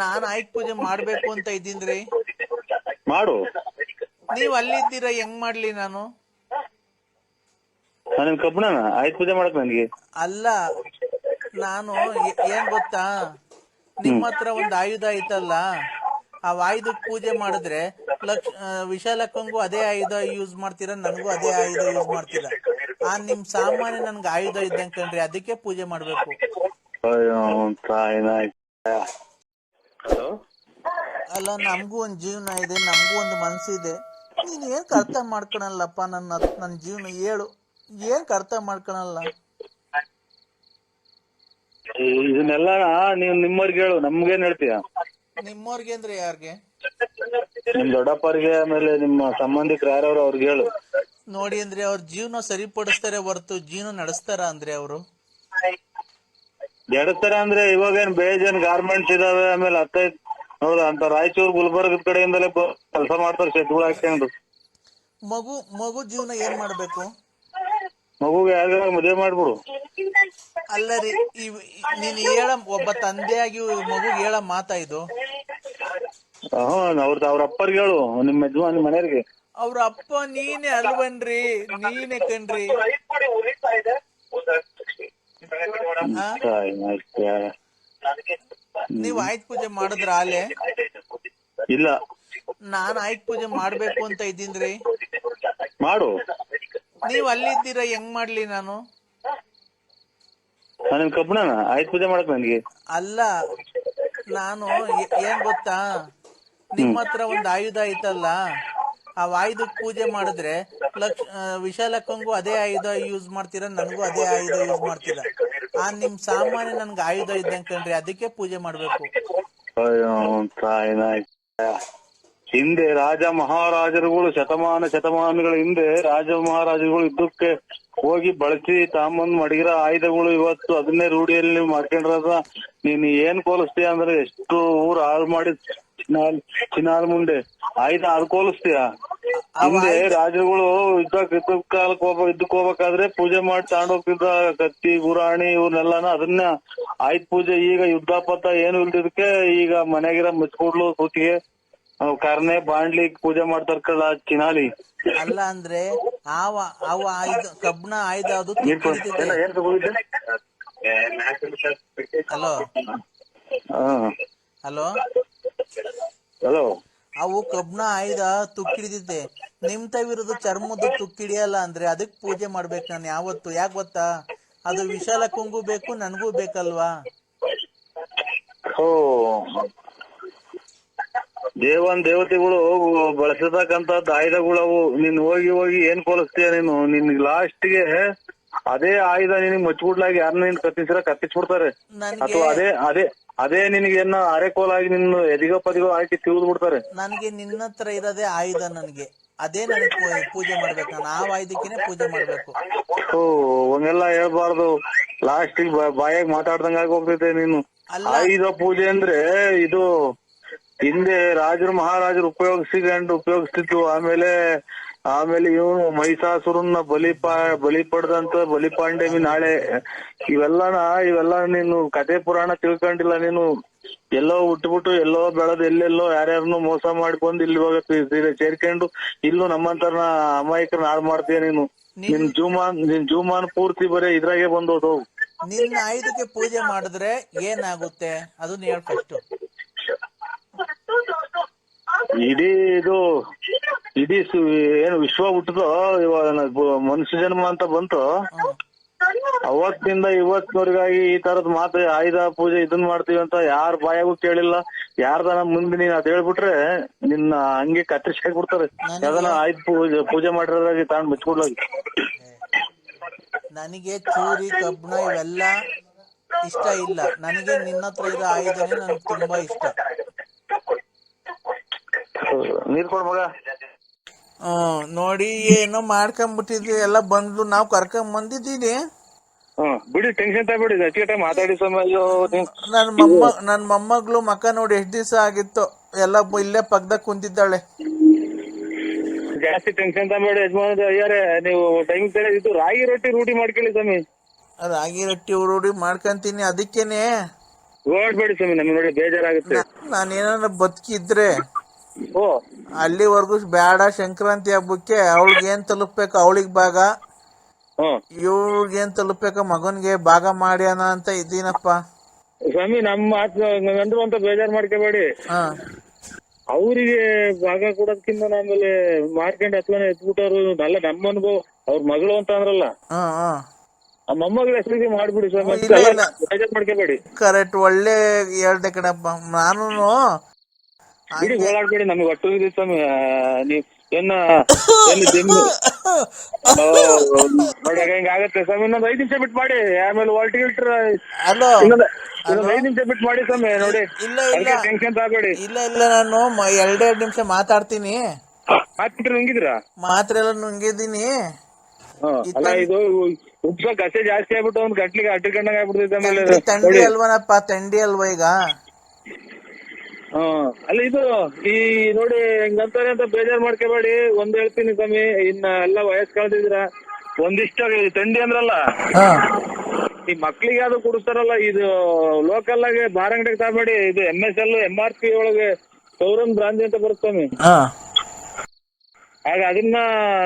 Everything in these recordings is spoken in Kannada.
ನಾನ್ ಆಯ್ಕ್ ಪೂಜೆ ಮಾಡ್ಬೇಕು ಅಂತ ಇದ್ದೀನ್ರಿ. ಮಾಡು. ನೀವ್ ಅಲ್ಲಿದ್ದೀರಾ, ಹೆಂಗ್ ಮಾಡ್ಲಿ ನಾನು? ನಾನು ಕಬ್ಬಣನ ಆಯ್ತು ಪೂಜೆ ಮಾಡಕ್ ನನಗೆ ಅಲ್ಲ, ನಾನು ಏನ್ ಗೊತ್ತಾ, ನಿಮ್ಮ ಹತ್ರ ಒಂದ್ ಆಯುಧ ಐತಲ್ಲ, ಆ ಆಯುಧಕ್ ಪೂಜೆ ಮಾಡಿದ್ರೆ ವಿಶಾಲಕ್ಕಂಗೂ ಅದೇ ಆಯುಧ ಯೂಸ್ ಮಾಡ್ತೀರಾ, ನನಗೂ ಅದೇ ಆಯುಧ ಯೂಸ್ ಮಾಡ್ತೀರಾ. ಆ ನಿಮ್ ಸಾಮಾನ್ಯ ನನ್ಗೆ ಆಯುಧ ಇದ್ದಂಗೆ ಕಣ್ರಿ, ಅದಕ್ಕೆ ಪೂಜೆ ಮಾಡ್ಬೇಕು. ಅಲ್ಲ, ನಮಗೂ ಒಂದ್ ಜೀವನ ಇದೆ, ನಮಗೂ ಒಂದು ಮನ್ಸಿದೆ. ನೀನ್ ಏನ್ ಅರ್ಥ ಮಾಡ್ಕೊಳಲ್ಲಪ್ಪ ನನ್ನ ಜೀವನ? ಹೇಳು, ಏನ್ ಅರ್ಥ ಮಾಡ್ಕೊಳಲ್ಲ? ಇದನ್ನೆಲ್ಲ ನೀವ್ ನಿಮ್ಮವ್ರಿಗೆ ಹೇಳು, ನಮ್ಗೇನ್ ಹೇಳ್ತೀಯ? ನಿಮ್ಮವ್ರಿಗೆ ಅಂದ್ರೆ ಯಾರ್ಗೆ? ನಿಮ್ ದೊಡ್ಡಪ್ಪರಿಗೆ, ಆಮೇಲೆ ನಿಮ್ಮ ಸಂಬಂಧಿಕರು ಯಾರವ್ರು ಅವ್ರಿಗೆ ಹೇಳು. ನೋಡಿ ಅಂದ್ರೆ ಅವ್ರ ಜೀವನ ಸರಿಪಡಿಸ್ತಾರೆ ಹೊರತು ಜೀವನ ನಡೆಸ್ತಾರ ಅಂದ್ರೆ ಅವರು? ಎಡಸ್ತಾರ ಅಂದ್ರೆ ಇವಾಗೇನ್ ಬೇಜಾನ್ ಗಾರ್ಮೆಂಟ್ಸ್ ಇದಾವೆ, ಆಮೇಲೆ ಹೌದಾ ಅಂತ ರಾಯಚೂರು ಗುಲ್ಬರ್ಗದ ಕಡೆಯಿಂದಲೇ ಕೆಲಸ ಮಾಡ್ತಾರೆ ಶೆಡ್ಗಳು ಹಾಕೊಂಡು. ಮಗು ಜೀವನ ಏನ್ ಮಾಡ್ಬೇಕು? ಮಗುಗೆ ಯಾರಿಗಾರ ಮದುವೆ ಮಾಡ್ಬಿಡು. ಅಲ್ಲ ರೀ, ನೀನ್ ಹೇಳ, ಒಬ್ಬ ತಂದೆಯಾಗಿ ಮಗುಗೆ ಹೇಳ ಮಾತಾ ಇದು? ಅವ್ರ ಅಪ್ಪರ್ಗೆ ಹೇಳು, ನಿಮ್ಮ ಯಜಮಾನ್ ಮನೆಯವ್ರಿಗೆ. ಅವ್ರ ಅಪ್ಪ ನೀನೇ ಅಲ್ವನ್ರಿ, ನೀನೇ ಕಣ್ರಿ. ನೀವ್ ಆಯ್ತ್ ಪೂಜೆ ಮಾಡಿದ್ರ ಆಲೆ? ಇಲ್ಲ, ನಾನ್ ಆಯ್ತ್ ಪೂಜೆ ಮಾಡ್ಬೇಕು ಅಂತ ಇದ್ದೀನ್ರಿ. ಮಾಡು. ನೀವ್ ಅಲ್ಲಿದ್ದೀರಾ, ಹೆಂಗ್ ಮಾಡ್ಲಿ ನಾನು? ನಾನು ಕಬ್ಬಣನ ಆಯ್ತು ಪೂಜೆ ಮಾಡಕ್ ನನಗೆ ಅಲ್ಲ, ನಾನು ಏನ್ ಗೊತ್ತಾ, ನಿಮ್ಮ ಹತ್ರ ಒಂದ್ ಆಯುಧ ಐತಲ್ಲ, ಆ ಆಯುಧಕ್ ಪೂಜೆ ಮಾಡಿದ್ರೆ ವಿಶಾಲಕ್ಕಂಗೂ ಅದೇ ಆಯುಧ ಯೂಸ್ ಮಾಡ್ತೀರಾ, ನನಗೂ ಅದೇ ಆಯುಧ ಯೂಸ್ ಮಾಡ್ತೀರಾ. ಆ ನಿಮ್ ಸಾಮಾನ್ಯ ನನ್ಗೆ ಆಯುಧ ಇದ್ದಂಗೆ ಕಣ್ರಿ, ಅದಕ್ಕೆ ಪೂಜೆ ಮಾಡ್ಬೇಕು. ಹಿಂದೆ ರಾಜ ಮಹಾರಾಜರುಗಳು ಶತಮಾನಗಳ ಹಿಂದೆ ರಾಜ ಮಹಾರಾಜರುಗಳು ಯುದ್ಧಕ್ಕೆ ಹೋಗಿ ಬಳಸಿ ತಾಂಬಂದ್ ಮಡಗಿರೋ ಆಯುಧಗಳು ಇವತ್ತು ಅದನ್ನೇ ರೂಢಿಯಲ್ಲಿ ನೀವು ಮಾಡ್ಕೊಂಡಿರೋದ. ನೀನ್ ಏನ್ ಕೋಲಿಸ್ತೀಯ ಅಂದ್ರೆ ಎಷ್ಟು ಊರು ಹಾಳು ಮಾಡಿ ಚಿನಾಲ್ ಮುಂದೆ ಆಯುಧ ಅದು ಕೋಲಿಸ್ತೀಯ. ಹಿಂದೆ ರಾಜರುಗಳು ಯುದ್ಧಕ್ಕೆ ಹೋಗ್ಬೇಕಾದ್ರೆ ಪೂಜೆ ಮಾಡಿ ತಗೊಂಡೋಗ್ತಿದ್ದ ಕತ್ತಿ ಗುರಾಣಿ ಇವ್ರನ್ನೆಲ್ಲಾನ ಅದನ್ನ ಆಯುಧ ಪೂಜೆ. ಈಗ ಯುದ್ಧ ಪಥ ಏನು ಇಲ್ದಿದಕ್ಕೆ ಈಗ ಮನೆಗಿರೋ ಮುಚ್ಕೊಡ್ಲು ಕೂತಿಗೆ ಕರ್ನೆ ಬಾಂಡ್ಲಿ ಪೂಜೆ ಮಾಡ್ತಾರ ಕಳ್ಳ ಚಿನಾಲಿ. ಅಲ್ಲ ಅಂದ್ರೆ ಅವ ಆಯುಧ ಕಬ್ಬಣ ಆಯುಧ ಅದು ಹಲೋ ಹಲೋ ಹಲೋ ಅವು ಕಬ್ಬಣ ಆಯುಧ ತುಕ್ಕಿಡಿದೈತೆ, ನಿಮ್ ತವಿರೋದು ಚರ್ಮದ ತುಕ್ಕಿಡಿಯಲ್ಲ ಅಂದ್ರೆ ಅದಕ್ ಪೂಜೆ ಮಾಡ್ಬೇಕು ನಾನು ಯಾವತ್ತು. ಯಾಕೆ ಗೊತ್ತಾ, ಅದು ವಿಶಾಲಕ್ಕಂಗೂ ಬೇಕು, ನನ್ಗೂ ಬೇಕಲ್ವಾ? ದೇವತೆಗಳು ಬಳಸತಕ್ಕಂತ ಆಯುಧಗಳವು. ನೀನ್ ಹೋಗಿ ಏನ್ ಕೋಲಿಸ್ತೀಯ ನೀನು? ನಿನ್ ಲಾಸ್ಟ್ಗೆ ಅದೇ ಆಯುಧ ನಿನಗ್ ಮಚ್ಬಿಡ್ಲಾಗಿ ಯಾರನ್ನ ನೀನ್ ಕತ್ತಿಸ್ಬಿಡ್ತಾರೆ. ಅಥವಾ ಅದೇ ನಿನಗೇನ ಅರೆಕೋಲಾಗಿ ನಿನ್ನ ಎದಿಗೋ ಪದಿಗೋ ಹಾಕಿ ತಿವಿದ್ ಬಿಡ್ತಾರೆ. ನನ್ಗೆ ನಿನ್ನ ಹತ್ರ ಇರೋದೇ ಆಯುಧ, ನನ್ಗೆ ಅದೇ ನನಗ್ ಪೂಜೆ ಮಾಡ್ಬೇಕು. ನಾನು ಆ ಆಯುಧಕ್ಕೇನೆ ಪೂಜೆ ಮಾಡ್ಬೇಕು. ಹಂಗೆಲ್ಲ ಹೇಳ್ಬಾರ್ದು, ಲಾಸ್ಟಿಗೆ ಬಾಯಾಗ ಮಾತಾಡ್ದಂಗ ಆಗೋಗ್ತೈತೆ ನೀನು. ಆಯುಧ ಪೂಜೆ ಅಂದ್ರೆ ಇದು ಹಿಂದೆ ರಾಜರು ಮಹಾರಾಜರು ಉಪಯೋಗಿಸ್ತಿದ್ವು. ಆಮೇಲೆ ಇವನು ಮಹಿಷಾಸುರನ್ನ ಬಲಿ ಪಡೆದಂತ ಬಲಿಪಾಂಡೇವಿ ನಾಳೆ ಇವೆಲ್ಲ ನೀನು ಕತೆ ಪುರಾಣ ತಿಳ್ಕೊಂಡಿಲ್ಲ ನೀನು. ಎಲ್ಲೋ ಹುಟ್ಬಿಟ್ಟು ಎಲ್ಲೋ ಬೆಳೆದು ಎಲ್ಲೆಲ್ಲೋ ಯಾರ್ಯಾರನ್ನು ಮೋಸ ಮಾಡ್ಕೊಂಡು ಇಲ್ಲಿ ಇವಾಗ ಸೇರ್ಕೊಂಡು ಇಲ್ಲೂ ನಮ್ಮಂತರ ಅಮಾಯಕರನ್ನ ಹಾಳು ಮಾಡ್ತೀಯ ನೀನು. ನಿನ್ ಜೀವಮಾನ ಪೂರ್ತಿ ಬರೀ ಇದ್ರಾಗೆ ಬಂದೋದು. ನಿನ್ನ ಆಯುಧಕ್ಕೆ ಪೂಜೆ ಮಾಡಿದ್ರೆ ಏನಾಗುತ್ತೆ ಅದನ್ನ ಹೇಳ ಫಸ್ಟ್. ಇಡೀ ಏನು ವಿಶ್ವ ಹುಟ್ಟದೋ ಇವಾಗ ಮನುಷ್ಯ ಜನ್ಮ ಅಂತ ಬಂತು, ಅವತ್ತಿಂದ ಇವತ್ತಿನವರೆಗಾಗಿ ಈ ತರದ್ ಮಾತು ಆಯುಧ ಪೂಜೆ ಇದನ್ ಮಾಡ್ತೀವಿ ಅಂತ ಯಾರ ಬಾಯಾಗೂ ಕೇಳಿಲ್ಲ. ಯಾರ್ದನ ಮುಂದೆ ನೀನ್ ಅದ್ ಹೇಳ್ಬಿಟ್ರೆ ನಿನ್ನ ಹಂಗೆ ಕತ್ತರಿಸಿ ಹಾಕ್ಬಿಡ್ತಾರೆ. ಯಾವ್ದನ ಆಯುಧ ಪೂಜೆ ಮಾಡಿರೋದಾಗಿ ತಾಂಡ್ ಮುಚ್ಕೊಡ್ಲಾಗಿ. ನನಗೆ ಚೂರಿ ಕಬ್ಬಣ ಇವೆಲ್ಲ ಇಷ್ಟ ಇಲ್ಲ. ನನಗೆ ನಿನ್ನ ಹತ್ರ ಇರೋ ಆಯುಧನೇ ನನ್ಗೆ ತುಂಬಾ ಇಷ್ಟ. ನೀರ್ ಕೊಡ್ ಮಗ. ನೋಡಿ ಏನೋ ಮಾಡ್ಕೊಂಡ್ಬಿಟ್ಟಿದ್ವಿ, ಎಲ್ಲ ಬಂದು ನಾವು ಕರ್ಕೊಂಡ್ ಬಂದಿದ್ದೀನಿ. ಬಿಡಿ, ಟೆನ್ಷನ್ ತಗೊಬಿಡಿ, ಹೆಚ್ಚಿಗೆ ಟೈಮ್ ಮಾತಾಡಿ ನನ್ ಮೊಮ್ಮಗಳು ಮಕ್ಕ ನೋಡಿ ಎಷ್ಟ್ ದಿವಸ ಆಗಿತ್ತು, ಎಲ್ಲ ಇಲ್ಲೇ ಪಕ್ಕದಾಗ ಕುಂತಿದ್ದಾಳೆ. ಜಾಸ್ತಿ ಟೆನ್ಷನ್ ತಗೊಬೇಡಿ ಯಜಮಾನ ಅಯ್ಯಾರೆ. ನೀವು ಟೈಮ್ ಇದು ರಾಗಿ ರೊಟ್ಟಿ ರೂಢಿ ಮಾಡ್ಕೊಳ್ಳಿ ಸ್ವಾಮಿ. ರಾಗಿ ರೊಟ್ಟಿ ರೂಢಿ ಮಾಡ್ಕೊಂತೀನಿ. ಅದಕ್ಕೇನೆ ಓಡ್ಬೇಡಿ ಸ್ವಾಮಿ, ನಮ್ಗೆ ನೋಡಿ ಬೇಜಾರಾಗುತ್ತೆ. ನಾನೇನಾರ ಬದುಕಿದ್ರೆ ಓ ಅಲ್ಲಿವರೆಗೂ ಬೇಡ, ಸಂಕ್ರಾಂತಿ ಹಬ್ಬಕ್ಕೆ ಅವಳಿಗೆ ಏನ್ ತಲುಪ್ಬೇಕು ಅವಳಿಗೆ ಭಾಗ, ಹ್ಮ್ ಇವ್ಳಿಗೆ ಏನ್ ತಲುಪ್ಬೇಕು ಮಗನ್ಗೆ ಭಾಗ ಮಾಡ್ಯಾನ ಅಂತ ಇದ್ದೀನಪ್ಪ. ಸ್ವಾಮಿ, ನಮ್ಮ ಮಾತು ಅಂದ್ರು ಅಂತ ಬೇಜಾರ್ ಮಾಡ್ಕೋಬೇಡಿ. ಹಾ ಅವ್ರಿಗೆ ಭಾಗ ಕೊಡೋದ್ಕಿಂತ ಆಮೇಲೆ ಮಾರ್ಕೆಂಡ್ ಹತ್ಲನೆ ಎತ್ಬಿಟ್ಟವ್ರು ಅಲ್ಲ, ನಮ್ಮ ಅನುಭವ. ಅವ್ರ ಮಗಳು ಅಂತ ಅಂದ್ರಲ್ಲ, ಹಾ ಹಾ ಆ ಮೊಮ್ಮಗಳ ಹೆಸರಿಗೆ ಮಾಡ್ಬಿಡಿ ಸ್ವಾಮಿ, ಇಲ್ಲ, ಇಲ್ಲ. ಬೇಜಾರ್ ಮಾಡ್ಕೋಬೇಡಿ. ಕರೆಕ್ಟ್, ಒಳ್ಳೆ ಹೇಳ್ದೆ ಕಣಪ್ಪ. ನಾನು ಬಿಡಿ, ಓಡಾಡ್ಬೇಡಿ, ನಮ್ಗೆ ಒಟ್ಟು ಇದೆ ಸ್ವಾಮಿ. ನೀವ್ ಏನು ಜಿಮ್ಮು ನೋಡಿ ಹಿಂಗಾಗತ್ತೆ ಸ್ವಾಮಿ. ಇನ್ನೊಂದ್ 5 ನಿಮಿಷ ಬಿಟ್ಟು ಮಾಡಿ, ಆಮೇಲೆ ಹೊಲ್ಟಿಗಿಟ್ರ ಹಲೋ ಇನ್ನೊಂದ್ 5 ನಿಮಿಷ ಬಿಟ್ಟು ಮಾಡಿ ಸ್ವಾಮಿ. ನೋಡಿ, ಇಲ್ಲ ಇಲ್ಲ ಟೆನ್ಷನ್ ತಗೋಬೇಡಿ. ಇಲ್ಲ ಇಲ್ಲ ನಾನು 2 ನಿಮಿಷ ಮಾತಾಡ್ತೀನಿ. ಹಾಕ್ಬಿಟ್ರೆ ನುಂಗಿದ್ರಾ? ಮಾತ್ರೆ ಎಲ್ಲ ನುಂಗಿದ್ದೀನಿ. ಅಲ್ಲ, ಇದು ಉಪ್ಸ ಕಸೆ ಜಾಸ್ತಿ ಆಗ್ಬಿಟ್ಟು ಒಂದ್ ಗಂಟ್ಲಿಗೆ ಅಟ್ಟಿಕೊಂಡಂಗ ಆಗ್ಬಿಡ್ತೈತೆ. ಆಮೇಲೆ ಥಂಡಿ ಅಲ್ವನಪ್ಪ, ಥಂಡಿ ಅಲ್ವಾ ಈಗ. ಅಲ್ಲ, ಇದು ಈ ನೋಡಿ ಹಿಂಗಂತಾರೆ ಅಂತ ಬೇಜಾರ್ ಮಾಡ್ಕೋಬೇಡಿ. ಒಂದ್ ಹೇಳ್ತೀನಿ ಸ್ವಾಮಿ, ಇನ್ನ ಎಲ್ಲ ವಯಸ್ಸು ಕಳೆದಿದ್ರ ಒಂದಿಷ್ಟ ಥಂಡಿ ಅಂದ್ರಲ್ಲ, ಈ ಮಕ್ಳಿಗೆ ಅದು ಕುಡಿಸ್ತಾರಲ್ಲ, ಇದು ಲೋಕಲ್ ಆಗಿ ಬಾರ್ ಅಂಗಡಿಗೆ ತಗಬೇಡಿ. ಇದು MSL MRP ಒಳಗೆ ಸೌರನ್ ಬ್ರಾಂದಿ ಅಂತ ಬರುತ್ತಾಮಿ. ಆಗ ಅದನ್ನ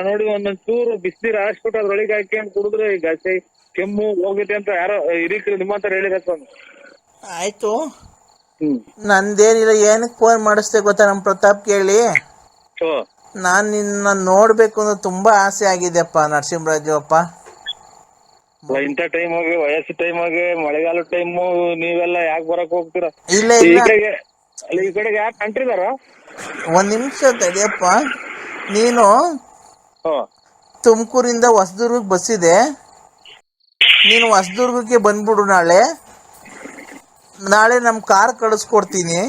ನೋಡಿ ಒಂದೊಂದ್ ಚೂರು ಬಿಸಿನೀರು ಹಾಕ್ಬಿಟ್ಟು ಅದ್ರೊಳಗೆ ಹಾಕಿ ಕುಡಿದ್ರೆ ಈಗ ಕೆಮ್ಮು ಹೋಗುತ್ತೆ ಅಂತ ಯಾರೋ ಹಿರೀಕರು ನಿಮ್ಮಂತ ಹೇಳಿರ ಸ್ವಾಮಿ. ಆಯ್ತು, ನಂದೇನಿಲ್ಲ. ಏನಕ್ಕೆ ಫೋನ್ ಮಾಡಿಸ್ದೆ ಗೊತ್ತಾ ನಮ್ ಪ್ರತಾಪ್ ಕೇಳಿ? ನಾನ್ ನಿನ್ನ ನೋಡ್ಬೇಕು ಅಂದ್ರೆ ತುಂಬಾ ಆಸೆ ಆಗಿದೆಪ್ಪ ನರಸಿಂಹರಾಜು ಅಪ್ಪ. ಇಂಥ ಟೈಮ್ ಆಗಿ, ವಯಸ್ಸು ಟೈಮ್ ಆಗಿ, ಮಳೆಗಾಲ ಟೈಮು, ನೀವೆಲ್ಲ ಯಾಕೆ ಬರಕ್ ಹೋಗ್ತೀರಾ? ಇಲ್ಲ ಈ ಇಲ್ಲ, ಕಡೆಗೆ ಯಾಕೆ ಅಂಟ್ರಿದಾರ? ಒಂದ್ ನಿಮಿಷ ತಡಿಯಪ್ಪ. ನೀನು ತುಮಕೂರಿಂದ ಹೊಸದುರ್ಗಕ್ಕೆ ಬಸ್ ಇದೆ, ನೀನು ಹೊಸದುರ್ಗಕ್ಕೆ ಬಂದ್ಬಿಡು. ನಾಳೆ ನಮ್ ಕಾರ್ ಕಳಿಸ್ಕೊಡ್ತೀನಿ.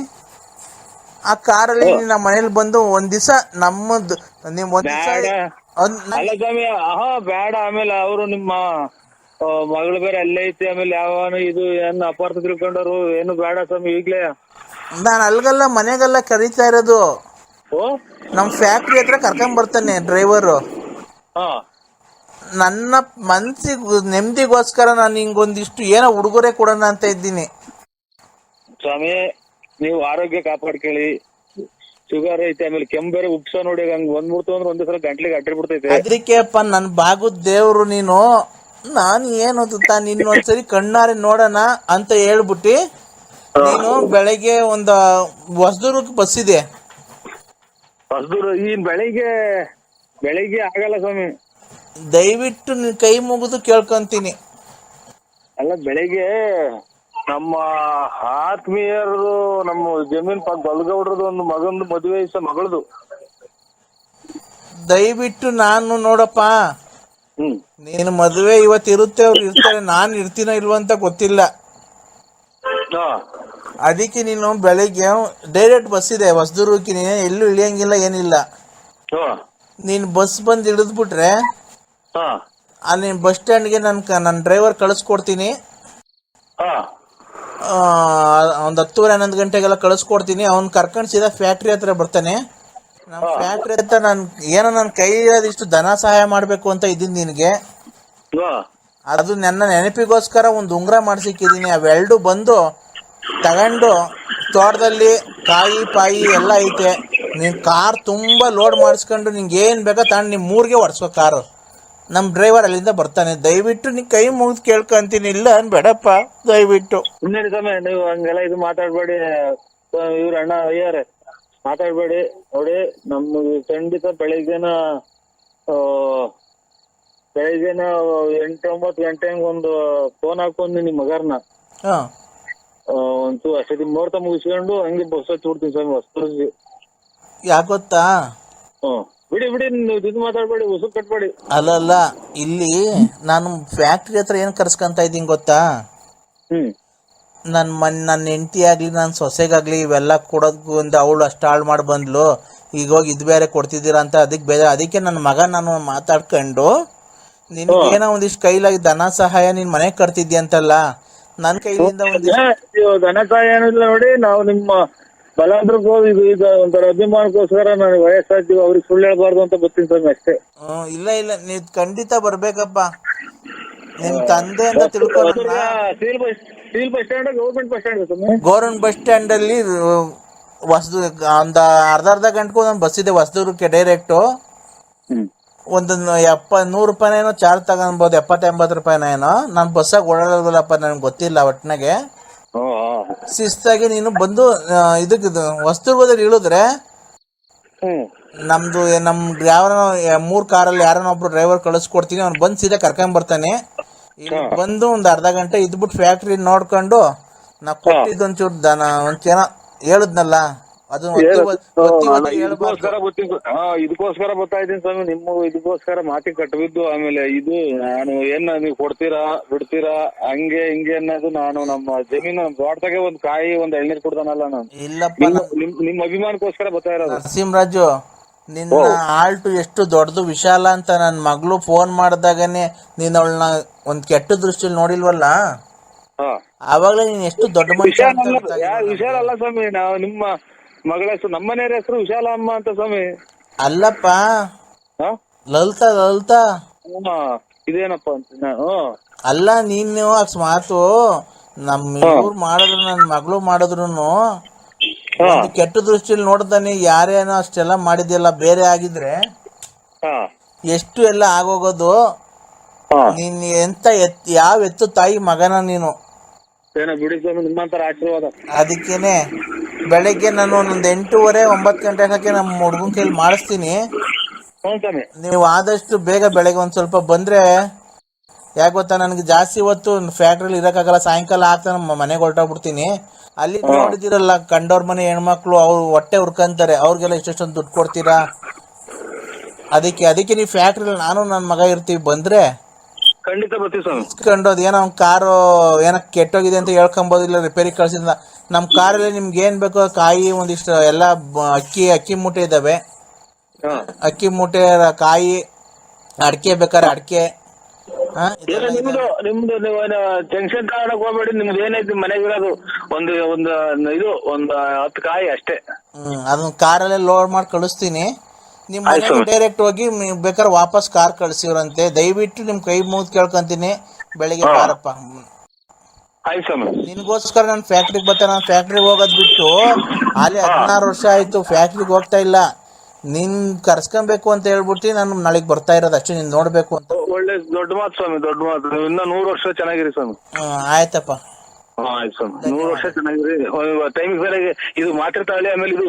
ಆ ಕಾರಲ್ಲಿ ನಮ್ಮ ಮನೇಲಿ ಬಂದು ಒಂದ್ ದಿವಸ ನಮ್ಮದು ನಿಮ್ ಒಂದ್ ದಿವಸ ಅಲ್ಲ ಸ್ವಾಮಿ, ಬೇಡ. ಆಮೇಲೆ ಅವರು ನಿಮ್ಮ ಮಗಳು ಬೇರೆ ಅಲ್ಲೇ ಐತಿ. ಆಮೇಲೆ ಯಾವನು ಇದು ಏನ್ ಅಪಾರ್ಥ ತಿಳ್ಕೊಂಡವ್ರು, ಏನು ಬೇಡ ಸ್ವಾಮಿ ಈಗ್ಲೇ. ನಾನು ಅಲ್ಗಲ್ಲ, ಮನೆಗೆಲ್ಲ ಕರೀತಾ ಇರೋದು. ನಮ್ ಫ್ಯಾಕ್ಟ್ರಿ ಹತ್ರ ಕರ್ಕೊಂಡ್ ಬರ್ತಾನೆ ಡ್ರೈವರು. ನನ್ನ ಮನ್ಸಿಗೆ ನೆಮ್ಮದಿಗೋಸ್ಕರ ನಾನು ಹಿಂಗೊಂದಿಷ್ಟು ಏನೋ ಉಡುಗೊರೆ ಕೊಡೋಣ ಅಂತ ಇದ್ದೀನಿ ಸ್ವಾಮಿ. ನೀವು ಆರೋಗ್ಯ ಕಾಪಾಡ್ಕೊಳ್ಳಿ. ಶುಗರ್ ಐತೆ, ಆಮೇಲೆ ಕೆಮ್ಮು ಬೇರೆ ಉಪ್ಸ ನೋಡಿ, ಹಂಗ್ ಬಂದ್ಬಿಡ್ತು ಅಂದ್ರೆ ಒಂದೇ ಸಲ ಗಂಟ್ಲಿಗೆ ಅಟ್ಟಿಬಿಡ್ತೈತೆ. ಅದಕ್ಕೆ ಅಪ್ಪ ನನ್ ಬಾಗುದ್ ದೇವ್ರು ನೀನು. ನಾನು ಏನು ನಿನ್ನ ಒಂದ್ಸರಿ ಕಣ್ಣಾರೆ ನೋಡೋಣ ಅಂತ ಹೇಳ್ಬಿಟ್ಟು ನೀನು ಬೆಳಗ್ಗೆ ಒಂದು ಹೊಸದುರ್ಗಕ್ಕೆ ಬಸ್ ಇದೆ. ಹೊಸದೂರು ಈ ಬೆಳಿಗ್ಗೆ ಆಗಲ್ಲ ಸ್ವಾಮಿ. ದಯವಿಟ್ಟು ನಿನ್ ಕೈ ಮುಗಿದು ಕೇಳ್ಕೊಂತೀನಿ. ಅಲ್ಲ, ಬೆಳಿಗ್ಗೆ ನಮ್ಮ ಆತ್ಮೀಯರು, ನಮ್ಮ ಜಮೀನ್ ಪಕ್ಕ ಬಲ್ಗೌಡ್ರದ್ದು ಒಂದು ಮಗಂದು ಮದುವೆ ಮಗಳದು. ದಯವಿಟ್ಟು ನಾನು ನೋಡಪ್ಪ, ನೀನು ಮದುವೆ ಇವತ್ತು ಇರುತ್ತೆ, ಅವ್ರು ಇರ್ತಾರೆ, ನಾನು ಇರ್ತೀನೋ ಇಲ್ವ ಅಂತ ಗೊತ್ತಿಲ್ಲ. ಅದಕ್ಕೆ ನೀನು ಬೆಳಿಗ್ಗೆ ಡೈರೆಕ್ಟ್ ಬಸ್ ಇದೆ ಹೊಸದುರ್ಗಕ್ಕೆ, ನೀನು ಎಲ್ಲೂ ಇಳಿಯಂಗಿಲ್ಲ, ಏನಿಲ್ಲ. ನೀನು ಬಸ್ ಬಂದು ಇಳಿದ್ಬಿಟ್ರೆ ನೀನು ಬಸ್ ಸ್ಟ್ಯಾಂಡ್ಗೆ ನನ್ನ ಡ್ರೈವರ್ ಕಳಿಸ್ಕೊಡ್ತೀನಿ. ಒಂದು 10-11 ಗಂಟೆಗೆಲ್ಲ ಕಳಿಸ್ಕೊಡ್ತೀನಿ. ಅವ್ನು ಕರ್ಕೊಂಡು ಸೀದಾ ಫ್ಯಾಕ್ಟ್ರಿ ಹತ್ರ ಬರ್ತಾನೆ. ನಮ್ಮ ಫ್ಯಾಕ್ಟ್ರಿ ಹತ್ರ ನನ್ನ ಕೈ ಇಷ್ಟು ಧನ ಸಹಾಯ ಮಾಡಬೇಕು ಅಂತ ಇದ್ದೀನಿ ನಿನಗೆ. ಅದು ನನ್ನ ನೆನಪಿಗೋಸ್ಕರ ಒಂದು ಉಂಗುರ ಮಾಡಿಸಿಕ್ಕಿದ್ದೀನಿ. ಅವೆರಡು ಬಂದು ತಗೊಂಡು ತೋಟದಲ್ಲಿ ಕಾಯಿ ಪಾಯಿ ಎಲ್ಲ ಐತೆ. ನೀನು ಕಾರ್ ತುಂಬ ಲೋಡ್ ಮಾಡಿಸ್ಕೊಂಡು ನಿಂಗೆ ಏನು ಬೇಕೋ ತಗೊಂಡು ನಿಮ್ಮ ಊರಿಗೆ ಹೊಡ್ಸೋ ಕಾರು. ನಮ್ಮ ಡ್ರೈವರ್ ಅಲ್ಲಿಂದ ಬರ್ತಾನೆ. ದಯವಿಟ್ಟು ನೀ ಕೈ ಮುಗಿದು ಕೇಳ್ಕೊಂತೀನಿ, ಇಲ್ಲ ಅನ್ಬೇಡಪ್ಪ ದಯವಿಟ್ಟು. ಇನ್ನೇನು ಸಮಯ ನೀವು ಹಂಗೆಲ್ಲ ಇದು ಮಾತಾಡ್ಬೇಡಿ. ಇವ್ರ ಅಣ್ಣ ಅಯ್ಯಾರೆ ಮಾತಾಡ್ಬೇಡಿ. ನೋಡಿ, ನಮ್ಗೆ ಖಂಡಿತ ಬೆಳಿಗ್ಗೆನ 8-9 ಗಂಟೆಗೆ ಒಂದು ಫೋನ್ ಹಾಕೊಂಡು ನಿಮ್ ಮಗರ್ನ ಒಂದು ಅಷ್ಟೊತ್ತಿಗೆ ಮುಹೂರ್ತ ಮುಗಿಸ್ಕೊಂಡು ಹಂಗೆ ಬಸ್ ಹಚ್ಚಿ ಬಿಡ್ತೀನಿ ಸ್ವಾಮಿ ಹೊಸದುರ್ಗಕ್ಕೆ. ಯಾಕೆ ಗೊತ್ತಾ? ಬಿಡಿ ನೀವು ಇದು ಮಾತಾಡ್ಬೇಡಿ, ಉಸುರು ಕಟ್ಬೇಡಿ. ಅಲ್ಲ, ಇಲ್ಲಿ ನಾನು ಫ್ಯಾಕ್ಟ್ರಿ ಹತ್ರ ಏನು ಕರ್ಸ್ಕೊಂತ ಇದ್ದೀನಿ ಗೊತ್ತಾ? ನನ್ನ ಹೆಂಡತಿ ಆಗ್ಲಿ, ನನ್ನ ಸೊಸೆಗಾಗ್ಲಿ ಇವೆಲ್ಲ ಕೊಡೋದು ಒಂದು ಅವಳು ಅಷ್ಟು ಹಾಳು ಮಾಡಿ ಬಂದ್ಲು, ಈಗ ಹೋಗಿ ಇದು ಬೇರೆ ಕೊಡ್ತಿದ್ದೀರಾ ಅಂತ ಅದಕ್ಕೆ ಬೇರೆ. ಅದಕ್ಕೆ ನನ್ನ ಮಗ ನಾನು ಮಾತಾಡ್ಕೊಂಡು ನಿನ್ಗೇನೋ ಒಂದಿಷ್ಟು ಕೈಲಾಗಿ ಧನ ಸಹಾಯ ನಿನ್ ಮನೆಗೆ ಕಟ್ತಿದ್ದಿ ಅಂತಲ್ಲ, ನನ್ನ ಕೈಲಿಂದ ಒಂದಿಷ್ಟು ಧನ ಸಹಾಯ ಏನಿಲ್ಲ. ನೋಡಿ, ನಾವು ನಿಮ್ಮ ಬಲಾದ್ರಕ್ಕೆ ಹೋಗಿ ಈಗ ಒಂಥರ ಅಭಿಮಾನಕ್ಕೋಸ್ಕರ ನಾನು ವಯಸ್ಸಾಗ್ತೀವಿ, ಅವ್ರಿಗೆ ಸುಳ್ಳು ಹೇಳ್ಬಾರ್ದು ಅಂತ ಬರ್ತೀನಿ ಸ್ವಾಮಿ ಅಷ್ಟೇ. ಇಲ್ಲ ನೀವ್ ಖಂಡಿತ ಬರ್ಬೇಕಪ್ಪ. ನಿಮ್ ತಂದೆ ಅಂತ ತಿಳ್ಕೊಂಡು civil bus stand government bus stand ಸ್ವಾಮಿ. ಗೌರ್ಮೆಂಟ್ ಬಸ್ ಸ್ಟ್ಯಾಂಡ್ ಅಲ್ಲಿ ಹೊಸದು ಒಂದು ಅರ್ಧ ಗಂಟೆಗೂ ಒಂದು ಬಸ್ ಇದೆ ಹೊಸದುರ್ಗಕ್ಕೆ ಡೈರೆಕ್ಟು. ಹ್ಮ್ ಒಂದು 100 ರೂಪಾಯಿನೇನೋ ಚಾರ್ಜ್ ತಗೊಬೋದು, 70-80 ರೂಪಾಯಿನೇನೋ. ನಾನು ಬಸ್ಸಾಗ ಓಡಾಡೋದಿಲ್ಲಪ್ಪ, ನನಗೆ ಗೊತ್ತಿಲ್ಲ ಒಟ್ಟಿನಾಗೆ. ಶಿಸ್ತಾಗಿ ನೀನು ಬಂದು ಇದಕ್ಕೆ ಹೊಸದುರ್ಗದಲ್ಲಿ ಇಳಿದ್ರೆ ನಮ್ದು ಯಾರ 3 ಕಾರಲ್ಲಿ ಯಾರನ್ನ ಒಬ್ರು ಡ್ರೈವರ್ ಕಳಿಸ್ಕೊಡ್ತೀನಿ, ಅವ್ನು ಬಂದು ಸೀದಾ ಕರ್ಕೊಂಡ್ ಇಲ್ಲಿ ಬಂದು ಒಂದು ಅರ್ಧ ಗಂಟೆ ಇದ್ಬಿಟ್ಟು ಫ್ಯಾಕ್ಟ್ರಿ ನೋಡ್ಕೊಂಡು ನಾ ಕೊಟ್ಟಿದ್ದು ಒಂಚೂರು ಒಂಚೇನೋ ಹೇಳುದ್ನಲ್ಲ ಅದು ಇದಕ್ಕೋಸ್ಕರ ಬರ್ತಾ ಇದ್ದೀನಿ ಸ್ವಾಮಿ. ನಿಮ್ಮ ಇದಕ್ಕೋಸ್ಕರ ಮಾತಿ ಕಟ್ಟಬಿದ್ದು ಆಮೇಲೆ ಇದು ನಾನು ಏನ್ ನೀವು ಕೊಡ್ತೀರಾ ಬಿಡ್ತೀರಾ ಹಂಗೆ ಹಿಂಗೆ ಅನ್ನೋದು. ನಾನು ನಮ್ಮ ಜಮೀನು ತೋಟದಾಗೆ ಒಂದ್ ಕಾಯಿ ಒಂದ್ ಎಳ್ನೀರ್ ಕೊಡ್ತಾನಲ್ಲ ನಾನು. ಇಲ್ಲಪ್ಪ, ನಿಮ್ ಅಭಿಮಾನಕ್ಕೋಸ್ಕರ ಬರ್ತಾ ಇರೋದು. ನರಸಿಂಹರಾಜು, ನಿನ್ನ ಆಲ್ಟು ಎಷ್ಟು ದೊಡ್ಡದು ವಿಶಾಲ ಅಂತ ನನ್ನ ಮಗಳು ಫೋನ್ ಮಾಡಿದಾಗನೆ ನೀನ್ ಅವಳನ್ನ ಒಂದ್ ಕೆಟ್ಟ ದೃಷ್ಟಿಯಲ್ಲಿ ನೋಡಿಲ್ವಲ್ಲ, ಆವಾಗಲೇ ನೀನ್ ಎಷ್ಟು ದೊಡ್ಡ ಮನುಷ್ಯ. ವಿಶಾಲ ಅಲ್ಲ ಸ್ವಾಮಿ, ನಾವು ನಿಮ್ಮ ಮಗಳ ಹೆಸರು ನಮ್ಮ ಮನೆಯವ್ರ ಹೆಸರು ವಿಶಾಲ ಅಮ್ಮ ಅಂತ ಸ್ವಾಮಿ. ಅಲ್ಲಪ್ಪ, ಲಲಿತಾ ಇದೇನಪ್ಪ ಅಂತ. ಅಲ್ಲ, ನೀನು ಅಕಸ್ಮಾತು ಇವ್ರು ಮಾಡಿದ್ರು ನನ್ನ ಮಗಳು ಮಾಡಿದ್ರು ಒಂದು ಕೆಟ್ಟ ದೃಷ್ಟಿಯಲ್ಲಿ ನೋಡ್ದಾನೆ ಯಾರೇನೋ ಅಷ್ಟೆಲ್ಲ ಮಾಡಿದ್ಯಲ್ಲ, ಬೇರೆ ಆಗಿದ್ರೆ ಎಷ್ಟು ಎಲ್ಲ ಆಗೋಗೋದು. ನೀನ್ ಎಂತ ಯಾವ ಎತ್ತು ತಾಯಿ ಮಗನ ನೀನು. ಬಿಡಿ ಸ್ವಾಮಿ, ನಿಮ್ಮಂತರ ಆಶೀರ್ವಾದ. ಅದಕ್ಕೇನೆ ಬೆಳಗ್ಗೆ ನಾನು ಒಂದೊಂದು 8:30-9 ಗಂಟೆ ಹಾಕಿ ನಮ್ಮ ಹುಡುಗನ ಕೈಲಿ ಮಾಡಿಸ್ತೀನಿ. ನೀವು ಆದಷ್ಟು ಬೇಗ ಬೆಳಗ್ಗೆ ಒಂದ್ ಸ್ವಲ್ಪ ಬಂದ್ರೆ, ಯಾಕೆ ಗೊತ್ತಾ, ನನಗೆ ಜಾಸ್ತಿ ಹೊತ್ತು ಫ್ಯಾಕ್ಟ್ರಿಲಿ ಇರಕ್ಕಾಗಲ್ಲ. ಸಾಯಂಕಾಲ ಆಗ್ತಾ ನಮ್ಮ ಮನೆಗೆ ಹೊರಟೋಗ್ಬಿಡ್ತೀನಿ. ಅಲ್ಲಿ ನೋಡಿದಿರಲ್ಲ ಕಂಡೋರ್ ಮನೆ ಹೆಣ್ಮಕ್ಳು, ಅವ್ರು ಹೊಟ್ಟೆ ಹುರ್ಕಂತಾರೆ, ಅವ್ರಿಗೆಲ್ಲ ಇಷ್ಟೊಂದು ದುಡ್ಡು ಕೊಡ್ತೀರಾ? ಅದಕ್ಕೆ ನೀವು ಫ್ಯಾಕ್ಟ್ರಿಲಿ ನಾನು ನನ್ನ ಮಗ ಇರ್ತೀವಿ. ಬಂದ್ರೆ ಖಂಡಿತ ಬರ್ತೀವಿ ಸ್ವಾಮಿ. ಇಸ್ಕೊಂಡೋದು ಏನೋ ಕಾರು ಏನೋ ಕೆಟ್ಟೋಗಿದೆ ಅಂತ ಹೇಳ್ಕೊಂಬೋದಿಲ್ಲ, ರಿಪೇರಿ ಕಳ್ಸಿದ. ನಮ್ಮ ಕಾರಲ್ಲಿ ನಿಮ್ಗೆ ಏನ್ ಬೇಕೋ ಕಾಯಿ ಒಂದಿಷ್ಟು ಎಲ್ಲ ಅಕ್ಕಿ ಮೂಟೆ ಇದಾವೆ. ಅಕ್ಕಿ ಮೂಟೆ, ಕಾಯಿ, ಅಡಿಕೆ ಬೇಕಾದ್ರೆ ಅಡಿಕೆ. ನಿಮ್ದು ನೀವು ಟೆನ್ಷನ್ ತಗೊಳಕ್ ಹೋಗ್ಬೇಡಿ. ನಿಮ್ದು ಏನೈತಿ ಮನೆಗಿರೋದು ಒಂದು 10 ಕಾಯಿ ಅಷ್ಟೇ. ಅದನ್ನ ಕಾರಲ್ಲೇ ಲೋಡ್ ಮಾಡಿ ಕಳಿಸ್ತೀನಿ. ನಿಮ್ ಮನೆಗೆ ಡೈರೆಕ್ಟ್ ಹೋಗಿ ಬೇಕಾದ್ರೆ ವಾಪಸ್ ಕಾರ್ ಕಳ್ಸಿವ್ರಂತೆ. ದಯವಿಟ್ಟು ನಿಮ್ ಕೈ ಮುಗಿದು ಕೇಳ್ಕೊಂತೀನಿ, ಬೆಳಿಗ್ಗೆ ಬಾರಪ್ಪ. ನಿನ್ಗೋಸ್ಕರ ನಾನು ಫ್ಯಾಕ್ಟ್ರಿಗೆ ಬರ್ತಾ, ನಾನು ಫ್ಯಾಕ್ಟ್ರಿಗೆ ಹೋಗೋದ್ ಬಿಟ್ಟು ಅಲ್ಲಿ 16 ವರ್ಷ ಆಯ್ತು ಫ್ಯಾಕ್ಟ್ರಿಗೆ ಹೋಗ್ತಾ ಇಲ್ಲ. ನಿನ್ ಕರ್ಸ್ಕೊಬೇಕು ಅಂತ ಹೇಳ್ಬಿಟ್ಟು ನಾನು ನಾಳೆಗೆ ಬರ್ತಾ ಇರೋದು ಅಷ್ಟೇ, ನೀನ್ ನೋಡ್ಬೇಕು ಅಂತ. ಒಳ್ಳೆ ದೊಡ್ಡ ಮಾತು ಸ್ವಾಮಿ, ದೊಡ್ಡ ಮಾತು. ಇನ್ನ 100 ವರ್ಷ ಚೆನ್ನಾಗಿರಿ ಸ್ವಾಮಿ. ಆಯ್ತಪ್ಪ, ಆಯ್ತು ಸ್ವಾಮಿ, 100 ವರ್ಷ ಚೆನ್ನಾಗಿರಿ. ಟೈಮಿಗೆ ಸರಿಯಾಗಿ ಇದು ಮಾತಿರ್ತಾಳಿ, ಆಮೇಲೆ ಇದು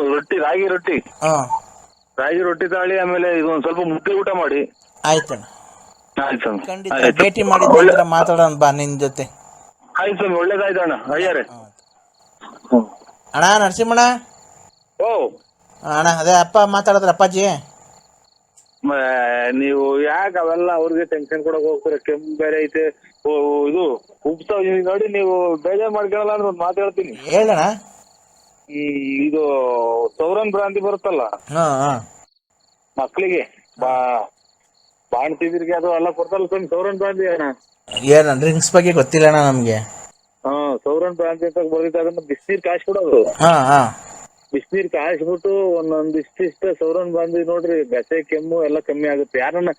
ರಾಗಿ ರೊಟ್ಟಿ ತಾಳಿ, ಆಮೇಲೆ ಇದು ಒಂದ್ ಸ್ವಲ್ಪ ಮುದ್ದೆ ಊಟ ಮಾಡಿ. ಆಯ್ತಣ್ಣ, ಆಯ್ತು ಸ್ವಾಮಿ. ಖಂಡಿತ ಭೇಟಿ ಮಾಡಿದ್ರೆ ಮಾತಾಡೋಣ ಬಾ ನಿನ್ ಜೊತೆ. ಆಯ್ತು ಸ್ವಾಮಿ, ಒಳ್ಳೇದಾಯ್ತು ಅಣ್ಣ. ಅಯ್ಯಾರೆ ಅಣ್ಣ, ನರಸಿಂಹಣ್ಣ. ಅಣ್ಣ, ಅದೇ ಅಪ್ಪ ಮಾತಾಡಿದ್ರ, ಅಪ್ಪಾಜಿ. ನೀವು ಯಾಕೆ ಅವೆಲ್ಲ ಅವ್ರಿಗೆ ಟೆನ್ಷನ್ ಕೊಡಕ್ ಹೋಗ್ತೀರ? ಕೆಮ್ಮು ಬೇರೆ ಐತೆ, ಇದು ಉಪ್ತಾವ್ ನೋಡಿ. ನೀವು ಬೇಜಾರ್ ಮಾಡ್ಕೊಳಲ್ಲ ಅಂದ್ರೆ ಒಂದ್ ಮಾತು ಹೇಳ್ತೀನಿ. ಹೇಳಣ್ಣ. ಇದು ಸೌರನ್ ಭ್ರಾಂತಿ ಬರುತ್ತಲ್ಲ ಮಕ್ಳಿಗೆ, ಬಾಣ್ತಿದ್ರಿಗೆ ಅದು ಎಲ್ಲ ಕೊಡ್ತಲ್ಲ ಸ್ವಾಮಿ, ಸೌರನ್ ಭ್ರಾಂತಿ. ಏನ ಡ್ರಿಂಕ್ಸ್ ಬಗ್ಗೆ ಗೊತ್ತಿಲ್ಲ ಅಣ್ಣ ನಮ್ಗೆ. ಸೌರನ್ ಭ್ರಾಂತಿ ಅಂತ ಬರ್ದಿತ್ತು. ಅದನ್ನ ಬಿಸಿನೀರ್ ಕಾಯಿಸ್ಬಿಡೋದು. ಬಿಸಿನೀರ್ ಕಾಯಿಸ್ಬಿಟ್ಟು ಒಂದೊಂದಿಷ್ಟ ಸೌರನ್ ಭ್ರಾಂತಿ ನೋಡ್ರಿ, ಬೆಸೆ ಕೆಮ್ಮು ಎಲ್ಲ ಕಮ್ಮಿ ಆಗುತ್ತೆ. ಯಾರನ್ನ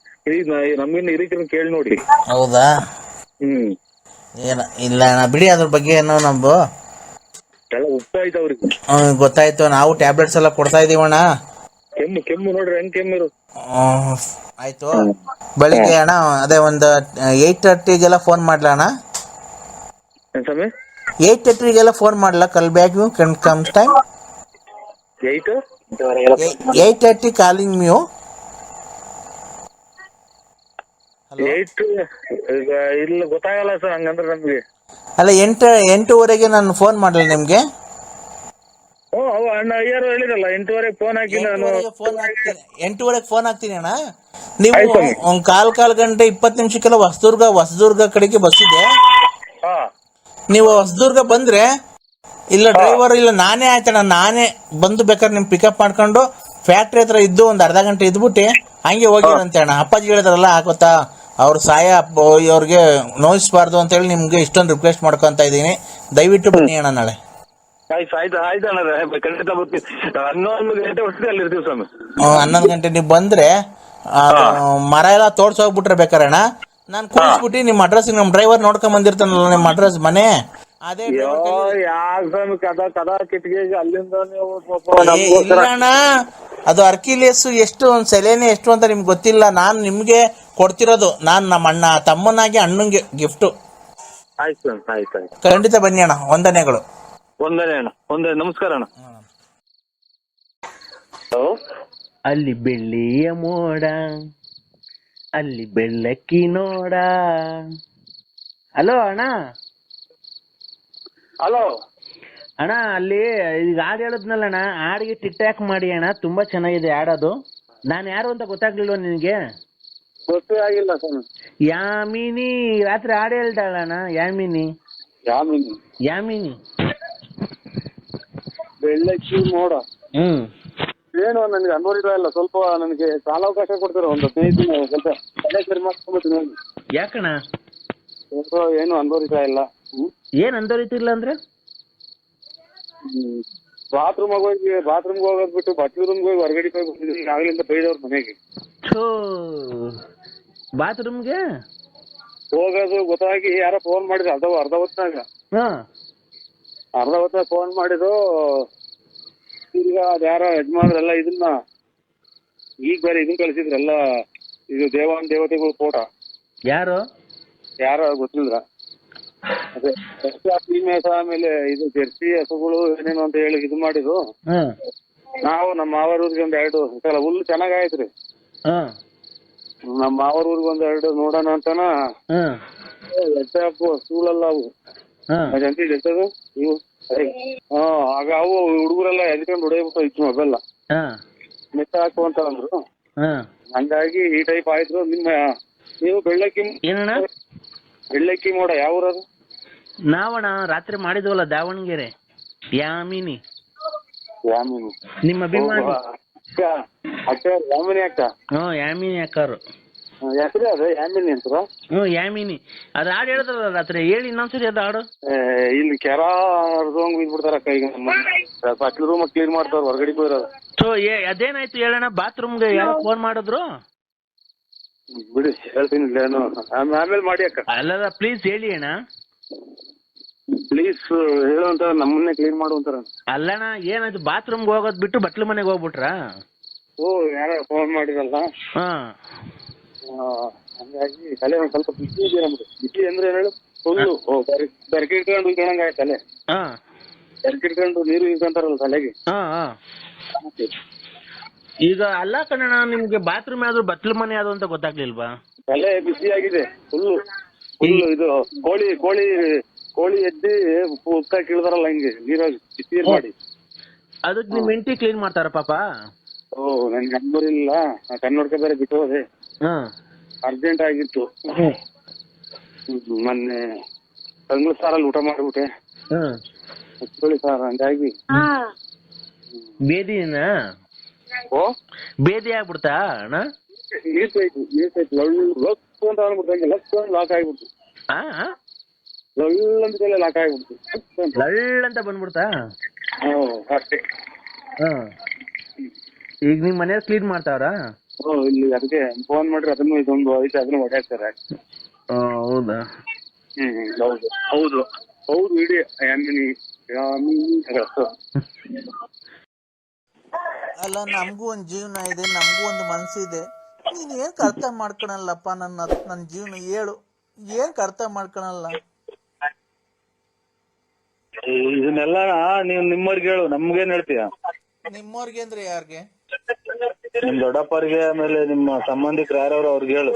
ನಮ್ಗಿನ್ನ ಹಿರಿಕರನ್ನ ಕೇಳಿ ನೋಡಿ. ಹೌದಾ? ಏನ ಇಲ್ಲ ಅಣ್ಣ, ಬಿಡಿ ಅದ್ರ ಬಗ್ಗೆ. ಏನೋ ನಮ್ದು ಎಲ್ಲ ಉಪ್ಪಾಯ್ತು ಅವ್ರಿಗೆ. ಗೊತ್ತಾಯ್ತು. ನಾವು ಟ್ಯಾಬ್ಲೆಟ್ಸ್ ಎಲ್ಲ ಕೊಡ್ತಾ ಇದೀವಣ್ಣ. ಕೆಮ್ಮು ನೋಡ್ರಿ ಹೆಂಗ್ ಕೆಮ್ಮಿರು. ಆಯ್ತು, ಬೆಳಿಗ್ಗೆ ಅಣ್ಣ ಅದೇ ಒಂದು 8:30ಗೆಲ್ಲ ಫೋನ್ ಮಾಡ್ಲಾ ಅಣ್ಣ? 8:30ಗೆಲ್ಲ ಫೋನ್ ಮಾಡ್ಲಾ? Call back you come time 8:30 calling ಮ್ಯೂ. ಇಲ್ಲ ಗೊತ್ತಾಗಲ್ಲ ಸರ್, ಹಂಗಂದ್ರೆ ನಮ್ಗೆ. ಅಲ್ಲ, 8:00ವರೆಗೆ ನಾನು ಫೋನ್ ಮಾಡಲ್ಲ ನಿಮ್ಗೆ? ಅಣ್ಣ ಅಯ್ಯಾರು ಹೇಳಿರಲ್ಲ 8:00ವರೆಗೆ ಫೋನ್ ಹಾಕಿ. ನಾನು 8:00ವರೆಗೆ ಫೋನ್ ಹಾಕ್ತೀನಿ ಅಣ್ಣ. ನೀವು ಒಂದ್ ಕಾಲ್ ಗಂಟೆ 20 ನಿಮಿಷಕ್ಕೆಲ್ಲ ಹೊಸದುರ್ಗ ಕಡೆಗೆ ಬಸ್ ಇದೆ. ನೀವು ಹೊಸದುರ್ಗ ಬಂದ್ರೆ, ಇಲ್ಲ ಡ್ರೈವರ್ ಇಲ್ಲ ನಾನೇ ಆಯ್ತಣ್ಣ, ನಾನೇ ಬಂದು ಬೇಕಾದ್ರೆ ನಿಮ್ ಪಿಕಪ್ ಮಾಡ್ಕೊಂಡು ಫ್ಯಾಕ್ಟ್ರಿ ಹತ್ರ ಇದ್ದು ಒಂದ್ ಅರ್ಧ ಗಂಟೆ ಇದ್ಬಿಟ್ಟು ಹಂಗೆ ಹೋಗಿರಂತೆ ಅಣ್ಣ. ಅಪ್ಪಾಜಿ ಹೇಳಿದ್ರಲ್ಲ, ಗೊತ್ತಾ, ಅವ್ರ ಅವ್ರಿಗೆ ನೋಯಿಸ್ಬಾರ್ದು ಅಂತ ಹೇಳಿ ನಿಮ್ಗೆ ಇಷ್ಟೊಂದು ರಿಕ್ವೆಸ್ಟ್ ಮಾಡ್ಕೊಂತ ಇದೀನಿ. ದಯವಿಟ್ಟು ಬನ್ನಿ ಅಣ್ಣ ನಾಳೆ. ಆಯ್ತು ಅಣ್ಣ, ಖಂಡಿತ ಬರ್ತೀವಿ. 11 ಗಂಟೆ ಹೊತ್ತಿಗೆ ಅಲ್ಲಿ ಇರ್ತೀವಿ ಸ್ವಾಮಿ. 11 ಗಂಟೆ ನೀವು ಬಂದ್ರೆ ಮರ ಎಲ್ಲ ತೋಡ್ಸೋಗ್ಬಿಟ್ರೆ ಬೇಕಾರಣ್ಣ, ನಾನು ಕೂರಿಸ್ಬಿಟ್ಟು ನಿಮ್ಮ ಅಡ್ರೆಸ್, ನಮ್ಮ ಡ್ರೈವರ್ ನೋಡ್ಕೊಂಡ್ ಬಂದಿರ್ತಾನಲ್ಲ ನಿಮ್ಮ ಅಡ್ರೆಸ್ ಮನೆ, ಅದೇ ಅಯ್ಯೋ ಡ್ರೈವರ್ ಕೈಲಿ. ಯಾಕ ಸ್ವಾಮಿ ಕದ ಕಿಟ್ಕಿಗೆ ಅಲ್ಲಿಂದ ನೀವು ಪಾಪ ಏ ನಮ್ಗೋಸ್ಕರ. ಇಲ್ಲಣ್ಣ, ಅದು ಅರ್ಕಿಲಿಯಸ್ ಎಷ್ಟು ಒಂದು ಸೆಲೆನೆ ಎಷ್ಟು ಅಂತ ನಿಮ್ಗೆ ಗೊತ್ತಿಲ್ಲ. ನಾನು ನಿಮ್ಗೆ ಕೊಡ್ತಿರೋದು, ನಾನು ನಮ್ಮ ಅಣ್ಣ ತಮ್ಮನಾಗಿ ಅಣ್ಣಂಗೆ ಗಿಫ್ಟು. ಆಯ್ತು ಸ್ವಾಮಿ, ಆಯ್ತು. ಖಂಡಿತ ಬನ್ನಿ ಅಣ್ಣ, ವಂದನೆಗಳು. ಒಂದನೇ ಅಣ್ಣ, ಒಂದೇ ನಮಸ್ಕಾರ ಅಣ್ಣ. ಹಲೋ. ಅಲ್ಲಿ ಬೆಳ್ಳಿಯ ಮೋಡ, ಅಲ್ಲಿ ಬೆಳ್ಳಕ್ಕಿ ನೋಡ. ಹಲೋ ಅಣ್ಣ. ಹಲೋ ಅಣ್ಣ, ಅಲ್ಲಿ ಈಗ ಹಾಡು ಹೇಳಿದ್ನಲ್ಲ ಅಣ್ಣ, ಹಾಡಿಗೆ ಟಿಕ್ ಮಾಡಿ ಅಣ್ಣ, ತುಂಬಾ ಚೆನ್ನಾಗಿದೆ ಹಾಡೋದು. ನಾನು ಯಾರು ಅಂತ ಗೊತ್ತಾಗ್ಲಿಲ್ವ ನಿನಗೆ? ಗೊತ್ತೇ ಆಗಿಲ್ಲ ಸ್ವಾಮಿ. ಯಾಮಿನಿ ರಾತ್ರಿ ಹಾಡು ಹೇಳ್ತಾಳಣ್ಣ, ಯಾಮಿನಿ. ಯಾಮಿನಿ. ಯಾಮಿನಿ. ಬೆಳ್ಳಕ್ಕಿ ಮೋಡ. ಏನು ನನಗೆ ಅನ್ವರಿತ ಇಲ್ಲ. ಸ್ವಲ್ಪ ನನಗೆ ಕಾಲಾವಕಾಶ ಕೊಡ್ತೀರ? ಒಂದು 15 ದಿನ ಸ್ವಲ್ಪ ತಲೆ ಸರಿ ಮಾಡ್ಕೊಂಡ್ಬಿಡ್ತೀನಿ. ಯಾಕಣ್ಣ? ಸ್ವಲ್ಪ ಏನು ಅನ್ವರಿತ ಇಲ್ಲ. ಏನ್ ಅಂದೋರಿತಿಲ್ಲ ಅಂದ್ರೆ? ಬಾತ್ರೂಮ್ಗೆ ಹೋಗೋದ್ ಬಿಟ್ಟು ಬಟ್ಟೆ ರೂಮ್ಗೆ ಹೋಗಿ ಹೊರಗಡೆ ಹೋಗಿ ಬಂದಿದ್ದೀನಿ. ಆಗ್ಲಿಂದ ಬೈದವ್ರ ಮನೆಗೆ ಬಾತ್ರೂಮ್ಗೆ ಹೋಗೋದು ಗೊತ್ತಾಗಿ ಯಾರೋ ಫೋನ್ ಮಾಡಿದ್ರು. ಅರ್ಧ ಹೊತ್ನಾಗ ಫೋನ್ ಮಾಡಿದ್ರು. ಈಗ ಅದ್ಯಾರೋ ಯಜಮಾನ್ರೆಲ್ಲ ಇದನ್ನ ಈಗ ಬೇರೆ ಇದನ್ನ ಕಳಿಸಿದ್ರಲ್ಲ, ಇದು ದೇವತೆಗಳು ಫೋಟೋ. ಯಾರೋ ಗೊತ್ತಿಲ್ಲ. ಅದೇ ಮೇಸ ಆಮೇಲೆ ಇದು ಜರ್ಸಿ ಹಸುಗಳು ಏನೇನು ಅಂತ ಹೇಳಿ ಇದು ಮಾಡಿದ್ರು. ನಾವು ನಮ್ಮ ಮಾವರೂರಿಗೆ ಒಂದ್ 2 ಸಲ ಹುಲ್ಲು ಚೆನ್ನಾಗಾಯ್ತ್ರಿ. ನಮ್ಮ ಮಾವರೂರಿಗೆ ಒಂದ್ 2 ನೋಡೋಣ ಅಂತನ ಸ್ಕೂಲಲ್ಲ ಅವು ಎತ್ತದು ಇವು. ಆಗ ಅವು ಹುಡುಗರೆಲ್ಲ ಎದ್ಕೊಂಡು ಹೊಡೆಯಬಿಟ್ಟು ಇತ್ತು ಮೊಬೈಲ್ ಮೆತ್ತ ಹಾಕುವಂತ ಅಂದ್ರು. ಹಂಗಾಗಿ ಈ ಟೈಪ್ ಆಯ್ತು. ನೀವು ಬೆಳ್ಳಕ್ಕಿ ಮೋಡ ಯಾವ ಊರದು? ನಾವಣ್ಣ ರಾತ್ರಿ ಮಾಡಿದ್ವಲ್ಲ, ದಾವಣಗೆರೆ. ಯಾಮಿನಿ ನಿಮ್ಮ ಅಭಿಮಾನಿ. ಯಾಮಿನಿ ಅಕ್ಕ. ಯಾಮಿನಿ ಅಕ್ಕಾರು ಹೆಸರು ಅದು ಯಾಮಿನಿ ಅಂತಾರ? ಯಾಮಿನಿ. ಅದ್ ಹಾಡು ಹೇಳಿದ್ರಲ್ಲ ರಾತ್ರಿ, ಹೇಳಿ ಇನ್ನೊಂದ್ಸರಿ ಅದು ಹಾಡು. ಇಲ್ಲಿ ಕೆರ ಹರ್ದಂಗ್ ಬಿದ್ಬಿಡ್ತಾರಕ್ಕ. ಈಗ ಬಟ್ಲು ರೂಮ್ ಕ್ಲೀನ್ ಮಾಡ್ತಾರ, ಹೊರಗಡೆ ಹೋಗಿರೋದು. ಅದೇನಾಯ್ತು ಹೇಳೋಣ? ಬಾತ್ರೂಮ್ಗೆ ಯಾರೋ ಫೋನ್ ಮಾಡಿದ್ರು. ಬಿಡಿ ಹೇಳ್ತೀನಿ, ಆಮೇಲೆ ಮಾಡಿ ಅಕ್ಕ. ಅಲ್ಲ ಪ್ಲೀಸ್ ಹೇಳಿ ಅಣ್ಣ. ಪ್ಲೀಸ್ ಹೇಳುವಂತ, ನಮ್ಮನ್ನೇ ಕ್ಲೀನ್ ಮಾಡುವಂತಾರ. ಅಲ್ಲಣ್ಣ, ಏನಾಯ್ತು? ಬಾತ್ರೂಮ್ಗೆ ಹೋಗೋದ್ ಬಿಟ್ಟು ಬಟ್ಲು ಮನೆಗೆ ಹೋಗ್ಬಿಟ್ರಾ? ಯಾರೋ ಫೋನ್ ಮಾಡಿರಲ್ಲ. ಹಂಗಾಗಿ ತಲೆ ಒಂದ್ ಸ್ವಲ್ಪ ಬಿಸಿ ಇದೆ ನಮ್ದು. ಬಿಸಿ ಅಂದ್ರೆ ಏನ್ ಹೇಳು, ಫುಲ್ಲು ಬೆರಕಿಟ್ಕೊಂಡು ಇಟ್ಕೊಂಡಂಗ ಆಯ್ತು ತಲೆ. ಬೆರಕಿಟ್ಕೊಂಡು ನೀರು ಇಟ್ಕೊಂತಾರಲ್ಲ ತಲೆಗೆ. ಈಗ ಅಲ್ಲ ಕಣಣ್ಣ, ನಿಮ್ಗೆ ಬಾತ್ರೂಮ್ ಯಾವ್ದು ಬಟ್ಲು ಮನೆ ಯಾವ್ದು ಅಂತ ಗೊತ್ತಾಗ್ಲಿಲ್ವಾ? ತಲೆ ಬಿಸಿ ಆಗಿದೆ ಫುಲ್ಲು. ಇದು ಕೋಳಿ ಎದ್ದಿ ಉಕ್ಕ ಕೀಳ್ದಾರಲ್ಲ ಹಿಂಗೆ ನೀರಾಗಿ ಬಿಸಿ ಮಾಡಿ. ಅದಕ್ಕೆ ನಿಮ್ ಹೆಂಡತಿ ಕ್ಲೀನ್ ಮಾಡ್ತಾರ ಪಾಪ? ನನ್ಗೆ ನಂಬರಿಲ್ಲ, ಕನ್ನಡಕ ಬೇರೆ ಬಿಟ್ಟು ಹೋದೆ. ಅರ್ಜೆಂಟ್ ಆಗಿತ್ತು. ಮೊನ್ನೆ ತಂಗ್ಳು ಸಾರಲ್ಲಿ ಊಟ ಮಾಡ್ಬಿಟ್ಟೆ, ಸಾರ್. ಹಂಗಾಗಿ ಬೇದಿ ಆಗ್ಬಿಡ್ತಾ ಅಣ್ಣ? ಲಕ್ಕು ಅಂತ ಅಂದ್ಬಿಡ್ತು, ಲಕ್ಕು ಅಂತ ಲಾಕ್ ಆಗ್ಬಿಡ್ತು. ಲಾಕ್ ಆಗ್ಬಿಡ್ತು, ಲಳ್ ಅಂತ ಬಂದ್ಬಿಡ್ತಾ? ಅಷ್ಟೇ. ಈಗ ನಿಮ್ ಮನೆಯವ್ರು ಕ್ಲೀನ್ ಮಾಡ್ತಾವ್ರಾ? ಇಲ್ಲಿ ಅದಕ್ಕೆ ಫೋನ್ ಮಾಡ್ರಿ, ಅದನ್ನು ಇದೊಂದು ಐತೆ, ಅದನ್ನು ಹೊಡ್ಯಾಕ್ತಾರೆ. ಹೌದಾ? ಹೌದು ಇಡೀ ಯಾಮಿನಿ. ಅಲ್ಲ, ನಮಗೂ ಒಂದು ಜೀವನ ಇದೆ, ನಮಗೂ ಒಂದು ಮನಸ್ಸಿದೆ. ನೀನು ಏನಕ್ಕೆ ಅರ್ಥ ಮಾಡ್ಕೊಳಲ್ಲಪ್ಪ ನನ್ನ ಜೀವನ? ಹೇಳು, ಏನಕ್ಕೆ ಅರ್ಥ ಮಾಡ್ಕೊಳಲ್ಲ? ಇದನ್ನೆಲ್ಲ ನೀವು ನಿಮ್ಮವ್ರಿಗೆ ಹೇಳು, ನಮ್ಗೇನ್ ಹೇಳ್ತೀಯ? ನಿಮ್ಮವ್ರಿಗೆ ಅಂದ್ರೆ ಯಾರಿಗೆ? ನಿಮ್ ದೊಡ್ಡಪ್ಪರಿಗೆ, ಆಮೇಲೆ ನಿಮ್ಮ ಸಂಬಂಧಿಕರು ಯಾರವ್ರು ಅವ್ರಿಗೆ ಹೇಳು.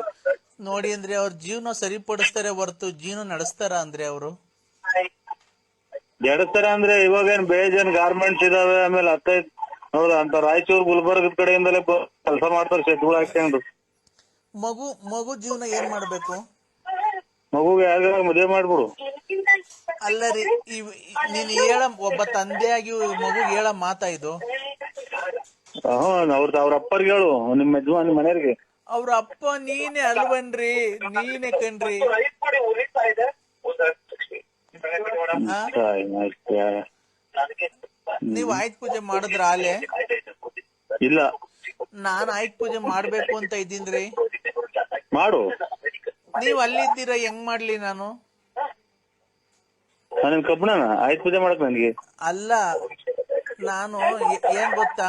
ನೋಡಿ ಅಂದ್ರೆ ಅವ್ರ ಜೀವನ ಸರಿಪಡಿಸ್ತಾರೆ ಹೊರತು ಜೀವನ ನಡೆಸ್ತಾರ ಅಂದ್ರೆ ಅವರು ನಡೆಸ್ತಾರ ಅಂದ್ರೆ ಇವಾಗೇನ್ ಬೇಜಾನ್ ಗಾರ್ಮೆಂಟ್ಸ್ ಇದಾವೆ. ಆಮೇಲೆ ಹೌದಾ ಅಂತ ರಾಯಚೂರು ಗುಲ್ಬರ್ಗದ ಕಡೆಯಿಂದಲೇ ಕೆಲಸ ಮಾಡ್ತಾರೆ, ಶೆಟ್ಗಳು ಹಾಕೊಂಡು. ಮಗು ಜೀವನ ಏನ್ ಮಾಡ್ಬೇಕು? ಮಗುಗೆ ಯಾರಿಗಾರ ಮದುವೆ ಮಾಡ್ಬಿಡು. ಅಲ್ಲ ರೀ, ನೀನ್ ಹೇಳ, ಒಬ್ಬ ತಂದೆಯಾಗಿ ಮಗುಗೆ ಹೇಳ ಮಾತಾ ಇದು? ಅವ್ರ ಅಪ್ಪರ್ಗೆ ಹೇಳು, ನಿಮ್ಮ ಯಜಮಾನ್ ಮನೆಯವ್ರಿಗೆ. ಅವ್ರ ಅಪ್ಪ ನೀನೇ ಅಲ್ವನ್ರಿ, ನೀನೇ ಕಣ್ರಿ. ನೀವ್ ಆಯ್ತು ಪೂಜೆ ಮಾಡಿದ್ರ ಆಲೆ? ಇಲ್ಲ, ನಾನ್ ಆಯ್ತು ಪೂಜೆ ಮಾಡ್ಬೇಕು ಅಂತ ಇದ್ದೀನ್ರಿ. ಮಾಡು. ನೀವ್ ಅಲ್ಲಿದ್ದೀರಾ, ಹೆಂಗ್ ಮಾಡ್ಲಿ ನಾನು? ನಿನ್ ಕಬ್ಬಣನ ಆಯ್ತು ಪೂಜೆ ಮಾಡಕ್ ನನಗೆ. ಅಲ್ಲ ನಾನು ಏನ್ ಗೊತ್ತಾ,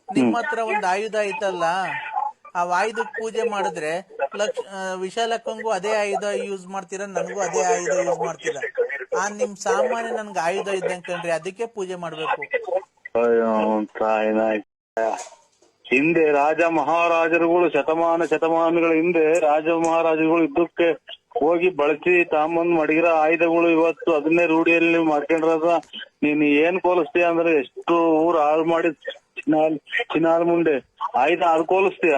ನಿಮ್ಮ ಹತ್ರ ಒಂದ್ ಆಯುಧ ಐತಲ್ಲ, ಆ ಆಯುಧಕ್ ಪೂಜೆ ಮಾಡಿದ್ರೆ ವಿಶಾಲಕ್ಕಂಗೂ ಅದೇ ಆಯುಧ ಯೂಸ್ ಮಾಡ್ತೀರಾ, ನನಗೂ ಅದೇ ಆಯುಧ ಯೂಸ್ ಮಾಡ್ತೀರಾ. ಆ ನಿಮ್ ಸಾಮಾನ್ಯ ನನ್ಗೆ ಆಯುಧ ಇದ್ದಂಗೆ ಕಣ್ರಿ, ಅದಕ್ಕೆ ಪೂಜೆ ಮಾಡ್ಬೇಕು. ಅಯ್ಯೋ ತಾಯಿನ, ಹಿಂದೆ ರಾಜ ಮಹಾರಾಜರುಗಳು ಶತಮಾನಗಳ ಹಿಂದೆ ರಾಜ ಮಹಾರಾಜರುಗಳು ಯುದ್ಧಕ್ಕೆ ಹೋಗಿ ಬಳಸಿ ತಾಂಬಂದ್ ಮಡಗಿರೋ ಆಯುಧಗಳು ಇವತ್ತು ಅದನ್ನೇ ರೂಢಿಯಲ್ಲಿ ನೀವು ಮಾಡ್ಕೊಂಡಿರೋದ. ನೀನ್ ಏನ್ ಕೋಲಿಸ್ತೀಯ ಅಂದ್ರೆ ಎಷ್ಟು ಊರ್ ಹಾಳು ಮಾಡಿ ಚಿನಾಲ್ ಮುಂದೆ ಆಯುಧ ಅದು ಕೋಲಿಸ್ತೀಯ.